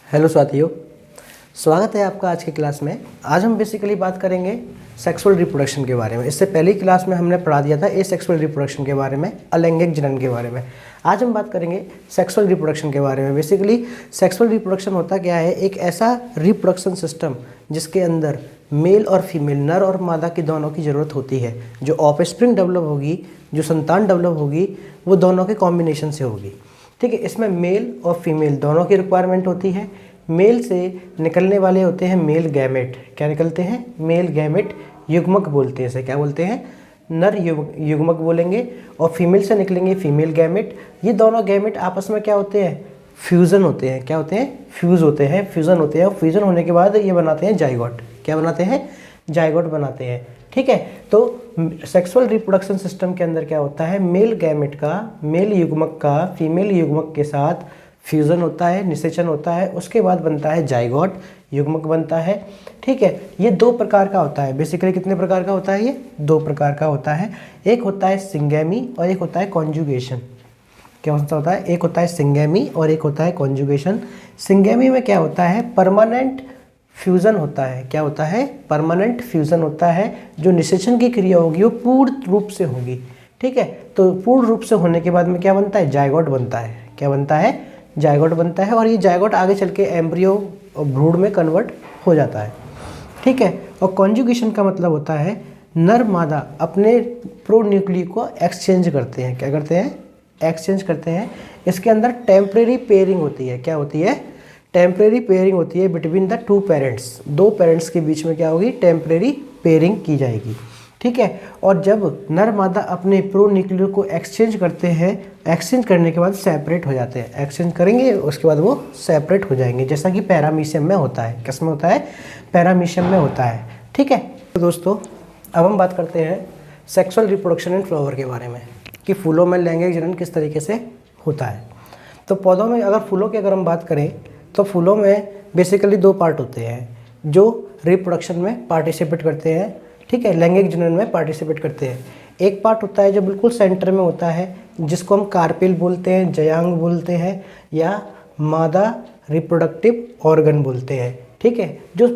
Hello साथियों, स्वागत है आपका आज की क्लास में। आज हम बेसिकली बात करेंगे सेक्सुअल रिप्रोडक्शन के बारे में। इससे पहली क्लास में हमने पढ़ा दिया था एसेक्सुअल रिप्रोडक्शन के बारे में, अलैंगिक जनन के बारे में। आज हम बात करेंगे सेक्सुअल रिप्रोडक्शन के बारे में। बेसिकली सेक्सुअल रिप्रोडक्शन होता क्या है? एक ऐसा रिप्रोडक्शन सिस्टम जिसके अंदर मेल और फीमेल, नर और मादा की दोनों की ज़रूरत होती है। जो ऑफस्प्रिंग डेवलप होगी, जो संतान डेवलप होगी, वो दोनों के कॉम्बिनेशन से होगी। ठीक है, इसमें मेल और फीमेल दोनों की रिक्वायरमेंट होती है। मेल से निकलने वाले होते हैं मेल गैमेट। क्या निकलते हैं? मेल गैमेट, युग्मक बोलते हैं इसे। क्या बोलते हैं? नर युग्मक बोलेंगे। और फीमेल से निकलेंगे फीमेल गैमेट। ये दोनों गैमेट आपस में क्या होते हैं? फ्यूज़न होते हैं। क्या होते हैं? फ्यूज़ होते हैं, फ्यूज़न होते हैं। और फ्यूज़न होने के बाद ये बनाते हैं जाइगोट। क्या बनाते हैं? जाइगोट बनाते हैं। ठीक है, तो सेक्सुअल रिप्रोडक्शन सिस्टम के अंदर क्या होता है? मेल गैमेट का, मेल युग्मक का फीमेल युग्मक के साथ फ्यूज़न होता है, निषेचन होता है। उसके बाद बनता है जाइगोट, युग्मक बनता है। ठीक है, ये दो प्रकार का होता है। बेसिकली कितने प्रकार का होता है? ये दो प्रकार का होता है। एक होता है सिंगेमी और एक होता है कॉन्जुगेशन। क्या होता है? एक होता है सिंगेमी और एक होता है कॉन्जुगेशन। सिंगेमी में क्या होता है? परमानेंट फ्यूज़न होता है। क्या होता है? परमानेंट फ्यूज़न होता है। जो निषेचन की क्रिया होगी वो पूर्ण रूप से होगी। ठीक है, तो पूर्ण रूप से होने के बाद में क्या बनता है? जाइगोट बनता है। क्या बनता है? जाइगोट बनता है। और ये जाइगोट आगे चल के एम्ब्रियो और भ्रूण में कन्वर्ट हो जाता है। ठीक है, और कॉन्जुगेशन का मतलब होता है नर मादा अपने प्रोन्यूक्ली को एक्सचेंज करते हैं। क्या करते हैं? एक्सचेंज करते हैं। इसके अंदर टेम्परेरी पेयरिंग होती है। क्या होती है? टेम्परेरी पेयरिंग होती है बिटवीन द टू पेरेंट्स। दो पेरेंट्स के बीच में क्या होगी? टेम्परेरी पेयरिंग की जाएगी। ठीक है, और जब नर मादा अपने प्रोन्यूक्लियो को एक्सचेंज करते हैं, एक्सचेंज करने के बाद सेपरेट हो जाते हैं। एक्सचेंज करेंगे, उसके बाद वो सेपरेट हो जाएंगे, जैसा कि पैरामीशियम में होता है। किस में होता है? पैरामीशियम में होता है। ठीक है, तो दोस्तों अब हम बात करते हैं सेक्सुअल रिप्रोडक्शन इन फ्लावर के बारे में, कि फूलों में लैंगिक जनन किस तरीके से होता है। तो पौधों में, अगर फूलों की अगर हम बात करें तो फूलों में बेसिकली दो पार्ट होते हैं जो रिप्रोडक्शन में पार्टिसिपेट करते हैं। ठीक है, लैंगिक जनन में पार्टिसिपेट करते हैं। एक पार्ट होता है जो बिल्कुल सेंटर में होता है, जिसको हम कार्पेल बोलते हैं, जयांग बोलते हैं, या मादा रिप्रोडक्टिव ऑर्गन बोलते हैं। ठीक है, जो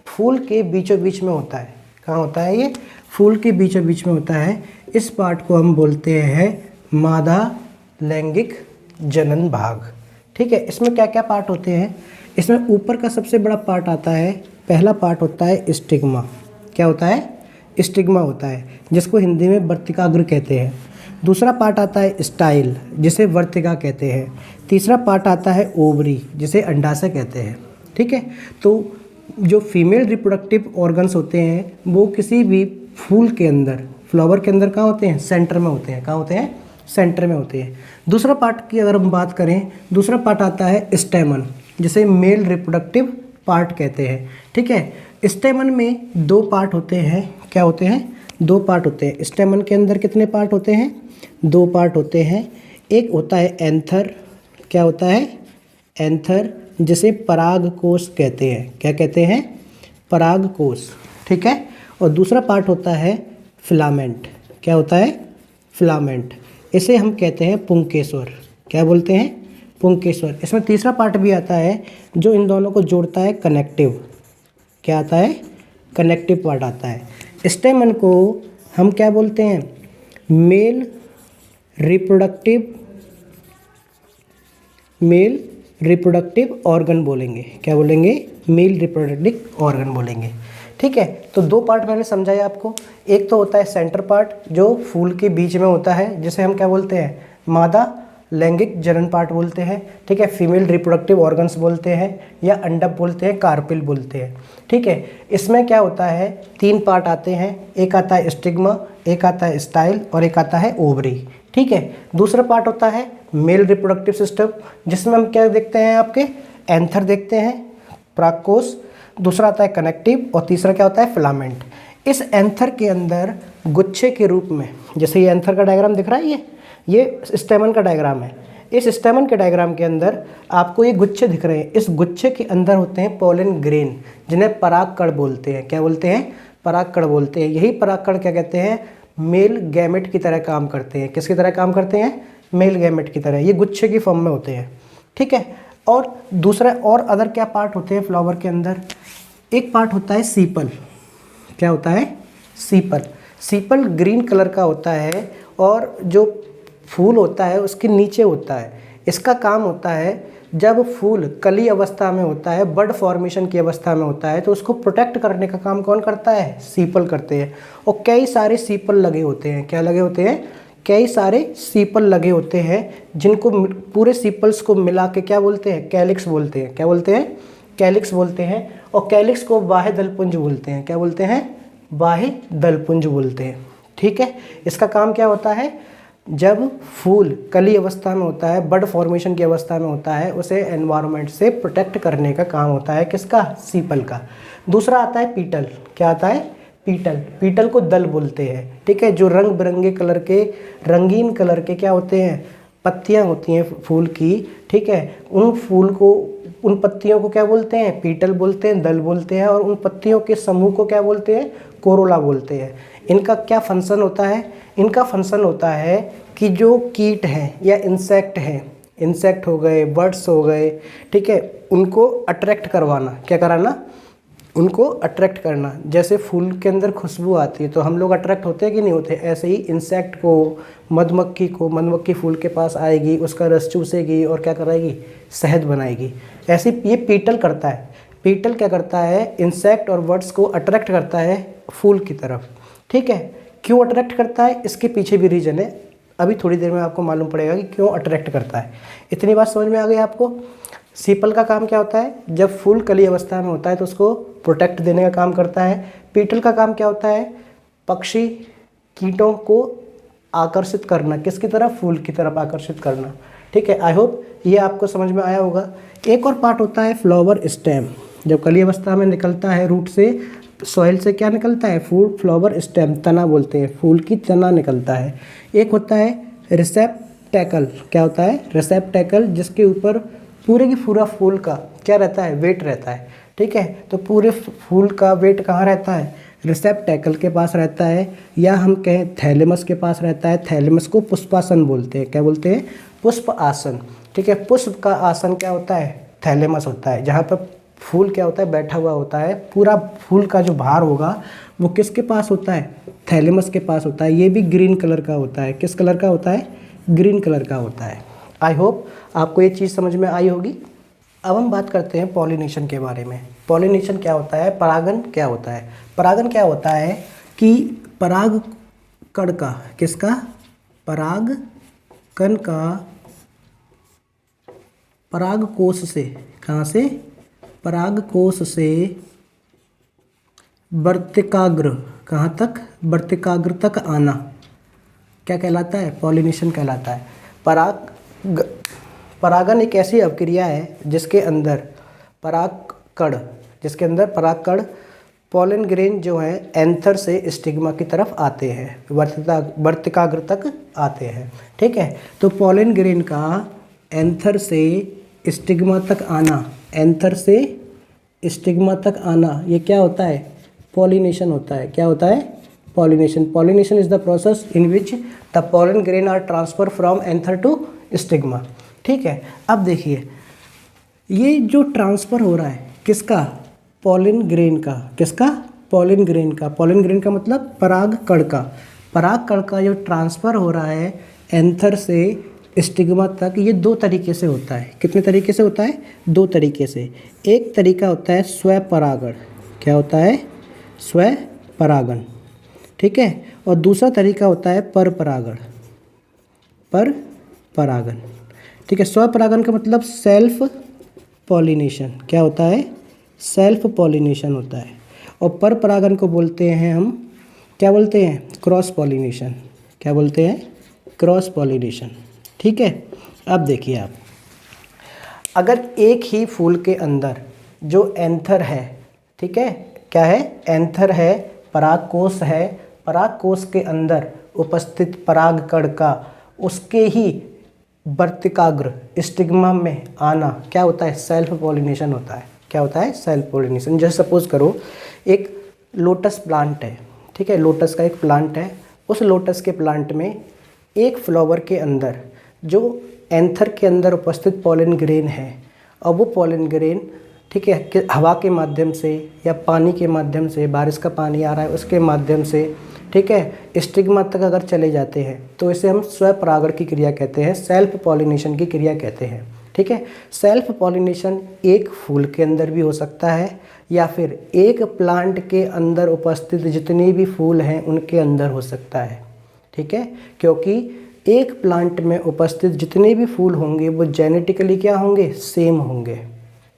फूल के बीचों बीच में होता है। कहाँ होता है ये? फूल के बीचों बीच में होता है। इस पार्ट को हम बोलते हैं मादा लैंगिक जनन भाग। ठीक है, इसमें क्या क्या पार्ट होते हैं? इसमें ऊपर का सबसे बड़ा पार्ट आता है, पहला पार्ट होता है स्टिग्मा। क्या होता है? स्टिग्मा होता है, जिसको हिंदी में वर्तिकाग्र कहते हैं। दूसरा पार्ट आता है स्टाइल, जिसे वर्तिका कहते हैं। तीसरा पार्ट आता है ओवरी, जिसे अंडाशय कहते हैं। ठीक है, तो जो फीमेल रिप्रोडक्टिव ऑर्गन्स होते हैं वो किसी भी फूल के अंदर, फ्लावर के अंदर कहाँ होते हैं? सेंटर में होते हैं। कहाँ होते हैं? सेंटर में होते हैं। दूसरा पार्ट की अगर हम बात करें, दूसरा पार्ट आता है स्टेमन, जिसे मेल रिप्रोडक्टिव पार्ट कहते हैं। ठीक है, स्टेमन में दो पार्ट होते हैं। क्या होते हैं? दो पार्ट होते हैं। स्टेमन के अंदर कितने पार्ट होते हैं? दो पार्ट होते हैं। एक होता है एंथर। क्या होता है? एंथर, जिसे परागकोश कहते हैं। क्या कहते हैं? परागकोश। ठीक है, और दूसरा पार्ट होता है फिलामेंट। क्या होता है? फिलामेंट, इसे हम कहते हैं पुंकेश्वर। क्या बोलते हैं? पुंकेश्वर। इसमें तीसरा पार्ट भी आता है जो इन दोनों को जोड़ता है, कनेक्टिव। क्या आता है? कनेक्टिव पार्ट आता है। स्टेमन को हम क्या बोलते हैं? मेल रिप्रोडक्टिव ऑर्गन बोलेंगे। क्या बोलेंगे? मेल रिप्रोडक्टिव ऑर्गन बोलेंगे। ठीक है, तो दो पार्ट मैंने समझाया आपको। एक तो होता है सेंटर पार्ट, जो फूल के बीच में होता है, जिसे हम क्या बोलते हैं? मादा लैंगिक जनन पार्ट बोलते हैं। ठीक है, फीमेल रिप्रोडक्टिव ऑर्गन्स बोलते हैं, या अंडक बोलते हैं, कार्पिल बोलते हैं। ठीक है, इसमें क्या होता है? तीन पार्ट आते हैं। एक आता है स्टिग्मा, एक आता है स्टाइल, और एक आता है ओवरी। ठीक है, दूसरा पार्ट होता है मेल रिप्रोडक्टिव सिस्टम, जिसमें हम क्या देखते हैं? आपके एंथर देखते हैं, परागकोश। दूसरा आता है कनेक्टिव, और तीसरा क्या होता है? फिलामेंट। इस एंथर के अंदर गुच्छे के रूप में, जैसे ये एंथर का डायग्राम दिख रहा है, ये स्टेमन का डायग्राम है। इस स्टेमन के डायग्राम के अंदर आपको ये गुच्छे दिख रहे हैं। इस गुच्छे के अंदर होते हैं पोलन ग्रेन, जिन्हें परागकण बोलते हैं। क्या बोलते हैं? परागकण बोलते हैं। यही परागकण क्या कहते हैं? मेल गैमेट की तरह काम करते हैं। किसकी तरह काम करते हैं? मेल गैमेट की तरह। ये गुच्छे की फॉर्म में होते हैं। ठीक है, और दूसरा और अदर क्या पार्ट होते हैं फ्लावर के अंदर, एक पार्ट होता है सीपल। क्या होता है? सीपल। सीपल ग्रीन कलर का होता है और जो फूल होता है उसके नीचे होता है। इसका काम होता है जब फूल कली अवस्था में होता है, बड फॉर्मेशन की अवस्था में होता है, तो उसको प्रोटेक्ट करने का काम कौन करता है? सीपल करते हैं। और कई सारे सीपल लगे होते हैं। क्या लगे होते हैं? कई सारे सीपल लगे होते हैं, जिनको पूरे सीपल्स को मिला के क्या बोलते हैं? कैलिक्स बोलते हैं। क्या बोलते हैं? कैलिक्स बोलते हैं। और कैलिक्स को बाह्य दलपुंज बोलते हैं। क्या बोलते हैं? बाह्य दलपुंज बोलते हैं। ठीक है। इसका काम क्या होता है? जब फूल कली अवस्था में होता है, बड फॉर्मेशन की अवस्था में होता है, उसे एनवायरनमेंट से प्रोटेक्ट करने का काम होता है किसका? सीपल का। दूसरा आता है पीटल। क्या आता है? पीटल। पीटल को दल बोलते हैं। ठीक है। जो रंग बिरंगे कलर के, रंगीन कलर के क्या होते हैं? पत्तियां होती हैं फूल की। ठीक है। उन फूल को, उन पत्तियों को क्या बोलते हैं? पीटल बोलते हैं, दल बोलते हैं। और उन पत्तियों के समूह को क्या बोलते हैं? कोरोला बोलते हैं। इनका क्या फंक्शन होता है? इनका फंक्शन होता है कि जो कीट हैं या इंसेक्ट हैं, इंसेक्ट हो गए, बर्ड्स हो गए, ठीक है, उनको अट्रैक्ट करवाना। क्या कराना? उनको अट्रैक्ट करना। जैसे फूल के अंदर खुशबू आती है तो हम लोग अट्रैक्ट होते हैं कि नहीं होते? ऐसे ही इंसेक्ट को, मधुमक्खी को, मधुमक्खी फूल के पास आएगी, उसका रस चूसेगी और क्या कराएगी? शहद बनाएगी। ऐसे ये पीटल करता है। पीटल क्या करता है? इंसेक्ट और बर्ड्स को अट्रैक्ट करता है फूल की तरफ। ठीक है। क्यों अट्रैक्ट करता है? इसके पीछे भी रीज़न है, अभी थोड़ी देर में आपको मालूम पड़ेगा कि क्यों अट्रैक्ट करता है। इतनी बात समझ में आ गई आपको? सीपल का काम क्या होता है? जब फूल कली अवस्था में होता है तो उसको प्रोटेक्ट देने का काम करता है। पीटल का काम क्या होता है? पक्षी, कीटों को आकर्षित करना। किसकी तरफ? फूल की तरफ आकर्षित करना। ठीक है। आई होप ये आपको समझ में आया होगा। एक और पार्ट होता है फ्लावर स्टेम। जब कली अवस्था में निकलता है रूट से, सॉइल से क्या निकलता है? फूल फ्लावर स्टेम, तना बोलते हैं, फूल की तना निकलता है। एक होता है रिसेप्टैकल। क्या होता है? रिसेप्टैकल, जिसके ऊपर पूरे की पूरा फूल का क्या रहता है? वेट रहता है। ठीक है। तो पूरे फूल का वेट कहाँ रहता है? रिसेप्टैकल के पास रहता है, या हम कहें थैलेमस के पास रहता है। थैलेमस को पुष्पासन बोलते हैं। क्या बोलते हैं? पुष्प आसन। ठीक है। पुष्प का आसन क्या होता है? थैलेमस होता है, जहाँ पर फूल क्या होता है? बैठा हुआ होता है। पूरा फूल का जो भार होगा वो किसके पास होता है? थैलेमस के पास होता है। ये भी ग्रीन कलर का होता है। किस कलर का होता है? ग्रीन कलर का होता है। आई होप आपको ये चीज़ समझ में आई होगी। अब हम बात करते हैं पॉलिनेशन के बारे में। पॉलिनेशन क्या होता है? परागन क्या होता है? परागन क्या होता है कि पराग कण का, किसका? पराग कण का पराग कोश से, कहाँ से? पराग कोश से वर्तिकाग्र, कहाँ तक? वर्तिकाग्र तक आना क्या कहलाता है? पॉलिनेशन कहलाता है। परागन एक ऐसी अवक्रिया है जिसके अंदर परागकण, पॉलन ग्रेन जो है एंथर से स्टिग्मा की तरफ आते हैं, वर्तिकाग्र तक आते हैं। ठीक है। तो पॉलन ग्रेन का एंथर से स्टिग्मा तक आना, एंथर से स्टिग्मा तक आना, ये क्या होता है? पॉलिनेशन होता है। क्या होता है? Pollination. Pollination is the process in which the pollen grain are transfer from anther to stigma. ठीक है। अब देखिए, ये जो ट्रांसफ़र हो रहा है किसका? पॉलन ग्रेन का। किसका? पॉलन ग्रेन का। पॉलन ग्रेन का मतलब परागकण का। परागकण का जो ट्रांसफ़र हो रहा है एंथर से स्टिग्मा तक, ये दो तरीके से होता है। कितने तरीके से होता है? दो तरीके से। एक तरीका होता है स्वपरागण। क्या होता है? स्वपरागण। ठीक है। और दूसरा तरीका होता है परपरागण। परपरागण। ठीक है। स्वपरागण का मतलब सेल्फ पॉलिनेशन। क्या होता है? सेल्फ पॉलिनेशन होता है। और परपरागण को बोलते हैं हम, क्या बोलते हैं? Cross pollination. क्या बोलते हैं? Cross pollination. ठीक है। अब देखिए आप, अगर एक ही फूल के अंदर जो एंथर है, ठीक है, क्या है? एंथर है, परागकोश है, परागकोश के अंदर उपस्थित परागकण का उसके ही वर्तिकाग्र स्टिग्मा में आना क्या होता है? सेल्फ पॉलिनेशन होता है। क्या होता है? Self pollination. जैसे सपोज करो एक लोटस प्लांट है। ठीक है। लोटस का एक प्लांट है। उस लोटस के प्लांट में एक फ्लावर के अंदर जो एंथर के अंदर उपस्थित पॉलन ग्रेन है और वो पॉलन ग्रेन, ठीक है, कि हवा के माध्यम से या पानी के माध्यम से, बारिश का पानी आ रहा है उसके माध्यम से, ठीक है, स्टिग्मा तक अगर चले जाते हैं तो इसे हम स्वपरागण की क्रिया कहते हैं, सेल्फ पॉलिनेशन की क्रिया कहते हैं। ठीक है, सेल्फ पॉलिनेशन एक फूल के अंदर भी हो सकता है या फिर एक प्लांट के अंदर उपस्थित जितने भी फूल हैं उनके अंदर हो सकता है। ठीक है, क्योंकि एक प्लांट में उपस्थित जितने भी फूल होंगे वो जेनेटिकली क्या होंगे, सेम होंगे।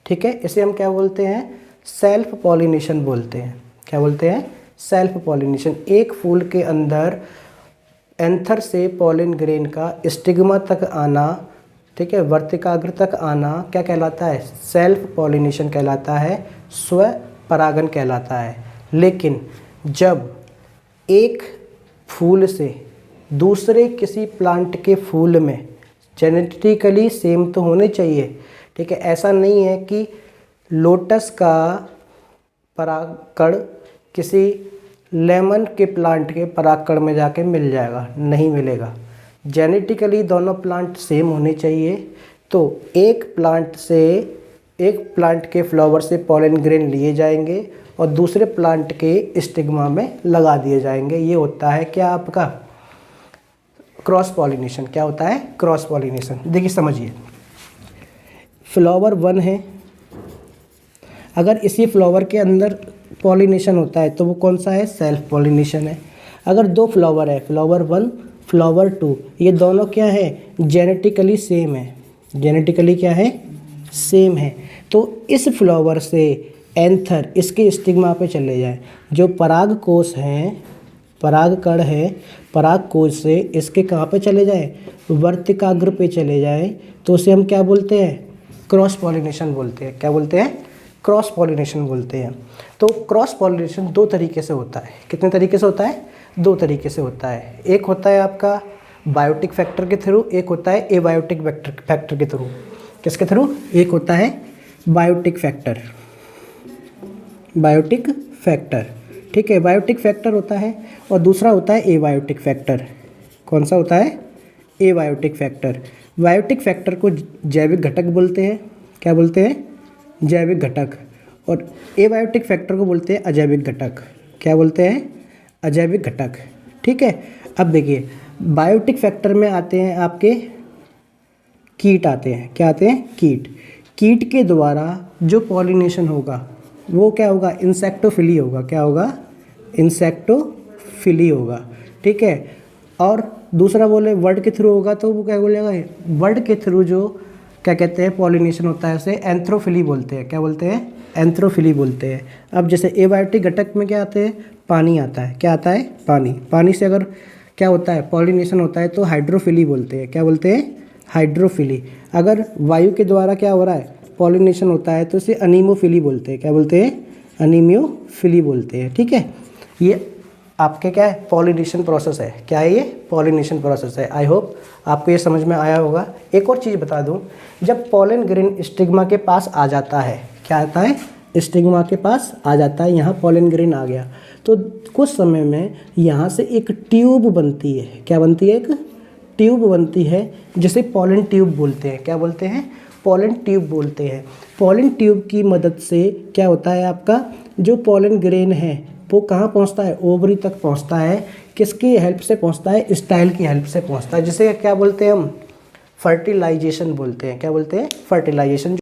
ठीक है, इसे हम क्या बोलते हैं, सेल्फ पॉलिनेशन बोलते हैं। क्या बोलते हैं, सेल्फ पॉलिनेशन। एक फूल के अंदर एंथर से पॉलन ग्रेन का स्टिग्मा तक आना, ठीक है, वर्तिकाग्र तक आना क्या कहलाता है, सेल्फ पॉलिनेशन कहलाता है, स्व परागण कहलाता है। लेकिन जब एक फूल से दूसरे किसी प्लांट के फूल में जेनेटिकली सेम तो होने चाहिए, ठीक है, ऐसा नहीं है कि लोटस का परागकण किसी लेमन के प्लांट के परागकण में जाके मिल जाएगा, नहीं मिलेगा। जेनेटिकली दोनों प्लांट सेम होने चाहिए। तो एक प्लांट के फ्लावर से पॉलन ग्रेन लिए जाएंगे और दूसरे प्लांट के स्टिग्मा में लगा दिए जाएंगे। ये होता है क्या आपका क्रॉस पॉलिनेशन। क्या होता है, क्रॉस पॉलिनेशन। देखिए समझिए, फ्लावर 1 है, अगर इसी फ्लावर के अंदर पॉलिनेशन होता है तो वो कौन सा है, सेल्फ पॉलिनेशन है। अगर 2 फ्लावर है, फ्लावर 1 फ्लावर 2, ये दोनों क्या है, जेनेटिकली सेम है। जेनेटिकली क्या है, सेम है। तो इस फ्लावर से एंथर इसके स्टिग्मा पे चले जाए, जो पराग कोश हैं, परागकण है, पराग कोश से इसके कहाँ पे चले जाए, वर्तिकाग्र पे चले जाए, तो उसे हम क्या बोलते हैं, क्रॉस पॉलिनेशन बोलते हैं। क्या बोलते हैं, क्रॉस पॉलिनेशन बोलते हैं। तो क्रॉस पॉलिनेशन 2 तरीके से होता है। कितने तरीके से होता है, 2 तरीके से होता है। एक होता है आपका बायोटिक फैक्टर के थ्रू, एक होता है एबायोटिक फैक्टर के थ्रू। किसके थ्रू, एक होता है बायोटिक फैक्टर, बायोटिक फैक्टर, ठीक है, बायोटिक फैक्टर होता है, और दूसरा होता है एबायोटिक फैक्टर। कौन सा होता है, एबायोटिक फैक्टर। बायोटिक फैक्टर को जैविक घटक बोलते हैं। क्या बोलते हैं, जैविक घटक। और एबायोटिक फैक्टर को बोलते हैं अजैविक घटक। क्या बोलते हैं, अजैविक घटक। ठीक है, अब देखिए बायोटिक फैक्टर में आते हैं आपके कीट आते हैं। क्या आते हैं, कीट। कीट के द्वारा जो पॉलिनेशन होगा वो क्या होगा, इंसेक्टोफिली होगा। क्या होगा, इंसेक्टोफिली होगा। ठीक है, और दूसरा बोले वर्ड के थ्रू होगा तो वो क्या बोलेगा, वर्ड के थ्रू जो क्या कहते हैं पॉलिनेशन होता है उसे एंथ्रोफिली बोलते हैं। क्या बोलते हैं, एंथ्रोफिली बोलते हैं। अब जैसे एबायोटिक घटक में क्या आते हैं, पानी आता है। क्या आता है, पानी। पानी से अगर क्या होता है, पॉलिनेशन होता है तो हाइड्रोफिली बोलते हैं। क्या बोलते हैं, हाइड्रोफिली। अगर वायु के द्वारा क्या हो रहा है, पॉलिनेशन होता है तो इसे अनीमोफिली बोलते हैं। क्या बोलते हैं, अनीमियोफिली बोलते हैं। ठीक है, ये आपके क्या है, पॉलिनेशन प्रोसेस है। क्या है ये, पॉलिनेशन प्रोसेस है। आई होप आपको ये समझ में आया होगा। एक और चीज़ बता दूं, जब पॉलन ग्रेन स्टिग्मा के पास आ जाता है, क्या आता है, स्टिग्मा के पास आ जाता है, यहाँ पॉलन ग्रेन आ गया तो कुछ समय में यहाँ से एक ट्यूब बनती है। क्या बनती है, एक ट्यूब बनती है जिसे पॉलन ट्यूब बोलते हैं। क्या बोलते हैं, पॉलन ट्यूब बोलते हैं। पॉलन ट्यूब की मदद से क्या होता है, आपका जो पॉलन ग्रेन है वो कहाँ पहुँचता है, ओवरी तक पहुँचता है। किसकी हेल्प से पहुँचता है, स्टाइल की हेल्प से पहुँचता है, जिसे क्या बोलते हैं हम, फर्टिलाइजेशन बोलते हैं। क्या बोलते हैं, फर्टिलाइजेशन।